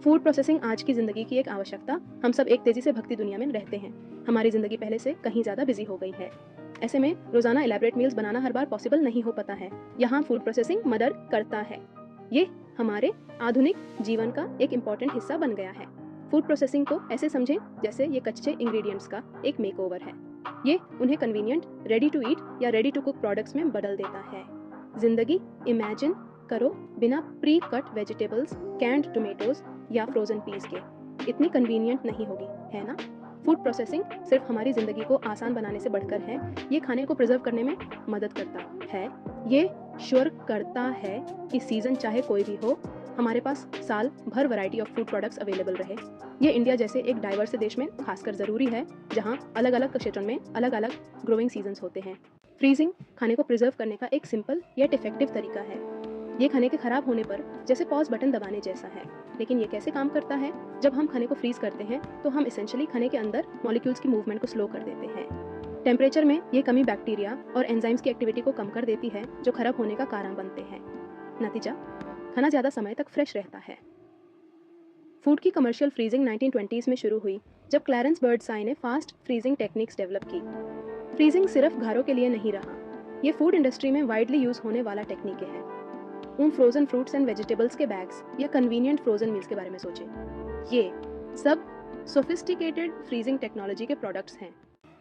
Food processing आज की ज़िंदगी की एक आवश्यकता। हम सब एक तेज़ी से भगती दुनिया में रहते हैं। हमारी ज़िंदगी पहले से कहीं ज़्यादा बिजी हो गई है। ऐसे में रोज़ाना इलेबरेट मील्स बनाना हर बार पॉसिबल नहीं हो पाता है। यहाँ फूड प्रोसेसिंग मदद करता है। ये हमारे आधुनिक जीवन का एक इम्पॉर्टेंट हिस्सा बन गया है। फूड प्रोसेसिंग को ऐसे समझें जैसे ये कच्चे इंग्रेडिएंट्स का एक मेकओवर है। ये उन्हें कन्वीनियंट, रेडी टू ईट या रेडी टू कुक प्रोडक्ट्स में बदल देता है। जिंदगी इमेजिन करो बिना pre cut vegetables, canned tomatoes या फ्रोजन पीस के। इतनी कन्वीनियंट नहीं होगी, है ना? फूड प्रोसेसिंग सिर्फ हमारी ज़िंदगी को आसान बनाने से बढ़कर है। ये खाने को प्रिजर्व करने में मदद करता है। ये श्योर करता है कि सीज़न चाहे कोई भी हो, हमारे पास साल भर variety of food products available रहे। ये इंडिया जैसे एक डाइवर्स देश में खासकर ज़रूरी है, जहाँ अलग अलग क्षेत्रों में अलग अलग ग्रोइंग सीजन्स होते हैं। फ्रीजिंग खाने को प्रिजर्व करने का एक सिंपल येट इफेक्टिव तरीका है। ये खाने के खराब होने पर जैसे पॉज बटन दबाने जैसा है। लेकिन ये कैसे काम करता है? जब हम खाने को फ्रीज करते हैं तो हम एसेंशियली खाने के अंदर मॉलिक्यूल्स की मूवमेंट को स्लो कर देते हैं। टेम्परेचर में ये कमी बैक्टीरिया और एंजाइम्स की एक्टिविटी को कम कर देती है, जो खराब होने का कारण बनते हैं। नतीजा, खाना ज़्यादा समय तक फ्रेश रहता है। फूड की कमर्शियल फ्रीजिंग 1920s में शुरू हुई, जब क्लैरेंस बर्डसाई ने फास्ट फ्रीजिंग टेक्निक्स डेवलप की। फ्रीजिंग सिर्फ घरों के लिए नहीं रहा, ये फूड इंडस्ट्री में वाइडली यूज होने वाला टेक्निक है। उन फ्रोजन फ्रूट्स एंड वेजिटेबल्स के बैग्स या कन्वीनियंट फ्रोजन मील्स के बारे में सोचें। ये सब सोफिस्टिकेटेड फ्रीजिंग टेक्नोलॉजी के प्रोडक्ट्स हैं।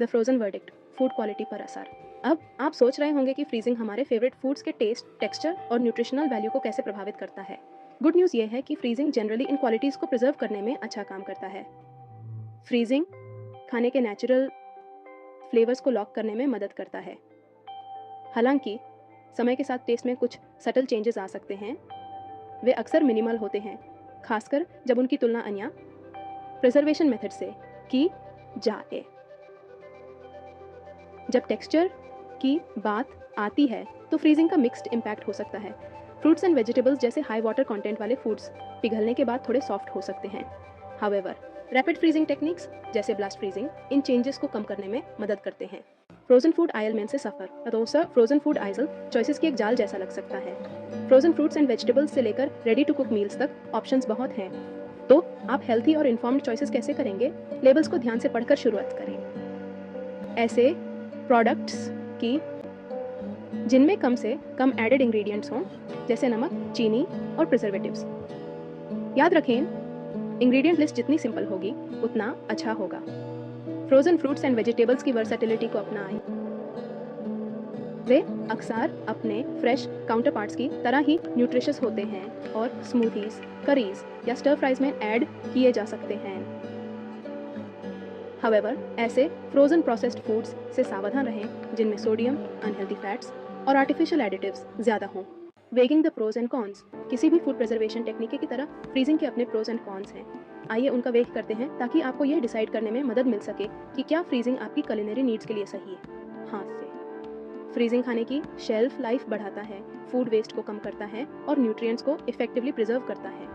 The frozen verdict, food quality पर असर। अब आप सोच रहे होंगे कि फ्रीजिंग हमारे फेवरेट फूड्स के टेस्ट, टेक्सचर और न्यूट्रिशनल वैल्यू को कैसे प्रभावित करता है। गुड न्यूज़ ये है कि फ्रीजिंग जनरली इन क्वालिटीज़ को प्रिजर्व करने में अच्छा काम करता है। फ्रीजिंग खाने के नेचुरल फ्लेवर्स को लॉक करने में मदद करता है। हालांकि समय के साथ टेस्ट में कुछ सटल चेंजेस आ सकते हैं। वे अक्सर मिनिमल होते हैं, खासकर जब उनकी तुलना अन्य प्रिजर्वेशन मेथड से की जाए। जब टेक्सचर की बात आती है तो फ्रीजिंग का मिक्स्ड इम्पैक्ट हो सकता है। फ्रूट्स एंड वेजिटेबल्स जैसे हाई वाटर कंटेंट वाले फूड्स पिघलने के बाद थोड़े सॉफ्ट हो सकते हैं। हाउएवर, रैपिड फ्रीजिंग टेक्निक्स जैसे ब्लास्ट फ्रीजिंग इन चेंजेस को कम करने में मदद करते हैं। फ्रोजन फूड आयलमेंट से सफ़र। अदोसा फ्रोजन फूड आइजल चॉइसेस की एक जाल जैसा लग सकता है। फ्रोजन फ्रूट्स एंड वेजिटेबल्स से लेकर रेडी टू कुक मील्स तक ऑप्शंस बहुत हैं। तो आप हेल्थी और इन्फॉर्म्ड चॉइसेस कैसे करेंगे? लेबल्स को ध्यान से पढ़कर शुरुआत करें। ऐसे प्रोडक्ट्स की जिनमें कम से कम एडेड इंग्रेडिएंट्स हों, जैसे नमक, चीनी और प्रिजर्वेटिव्स। याद रखें, इंग्रेडिएंट लिस्ट जितनी सिंपल होगी उतना अच्छा होगा। फ्रोजन फ्रूट्स एंड वेजिटेबल्स की वर्सेटिलिटी को अपनाएं। वे अक्सर अपने फ्रेश काउंटरपार्ट्स की तरह ही न्यूट्रिशियस होते हैं और स्मूथीज, करीज या स्टर फ्राइज में ऐड किए जा सकते हैं। हाउएवर, ऐसे फ्रोजन प्रोसेस्ड फूड्स से सावधान रहें जिनमें सोडियम, अनहेल्दी फैट्स और आर्टिफिशियल एडिटिव्स ज़्यादा हों। Weighing the pros and cons. किसी भी फूड प्रिजर्वेशन टेक्निक की तरह फ्रीजिंग के अपने प्रोज एंड कॉन्स हैं। आइए उनका वेग करते हैं ताकि आपको यह डिसाइड करने में मदद मिल सके कि क्या फ्रीजिंग आपकी कुलिनरी नीड्स के लिए सही है। हाथ से फ्रीजिंग खाने की शेल्फ लाइफ बढ़ाता है, फूड वेस्ट को कम करता है और न्यूट्रिएंट्स को इफेक्टिवली प्रिजर्व करता है।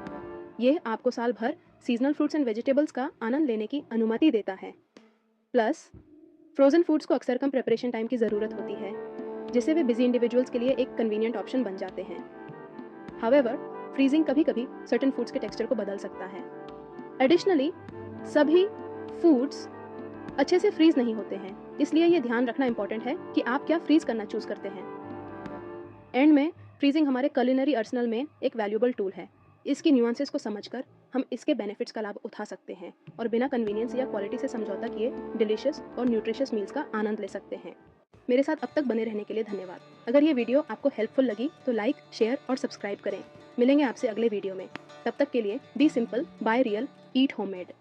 यह आपको साल भर सीजनल फ्रूट्स एंड वेजिटेबल्स का आनंद लेने की अनुमति देता है। प्लस फ्रोजन फूड्स को अक्सर कम प्रिपरेशन टाइम की ज़रूरत होती है, जिससे वे बिजी इंडिविजुअल्स के लिए एक कन्वीनियंट ऑप्शन बन जाते हैं। हाउएवर, फ्रीजिंग कभी कभी सर्टेन फूड्स के टेक्सचर को बदल सकता है। एडिशनली, सभी फूड्स अच्छे से फ्रीज नहीं होते हैं, इसलिए यह ध्यान रखना इंपॉर्टेंट है कि आप क्या फ्रीज करना चूज करते हैं। एंड में फ्रीजिंग हमारे कुलिनरी आर्सेनल में एक वैल्यूएबल टूल है। इसकी न्यूएंसेस को समझकर हम इसके बेनिफिट्स का लाभ उठा सकते हैं और बिना कन्वीनियंस या क्वालिटी से समझौता किए डिलीशियस और न्यूट्रिशियस मील्स का आनंद ले सकते हैं। मेरे साथ अब तक बने रहने के लिए धन्यवाद। अगर ये वीडियो आपको हेल्पफुल लगी तो लाइक, शेयर और सब्सक्राइब करें। मिलेंगे आपसे अगले वीडियो में। तब तक के लिए be simple, buy real, eat homemade.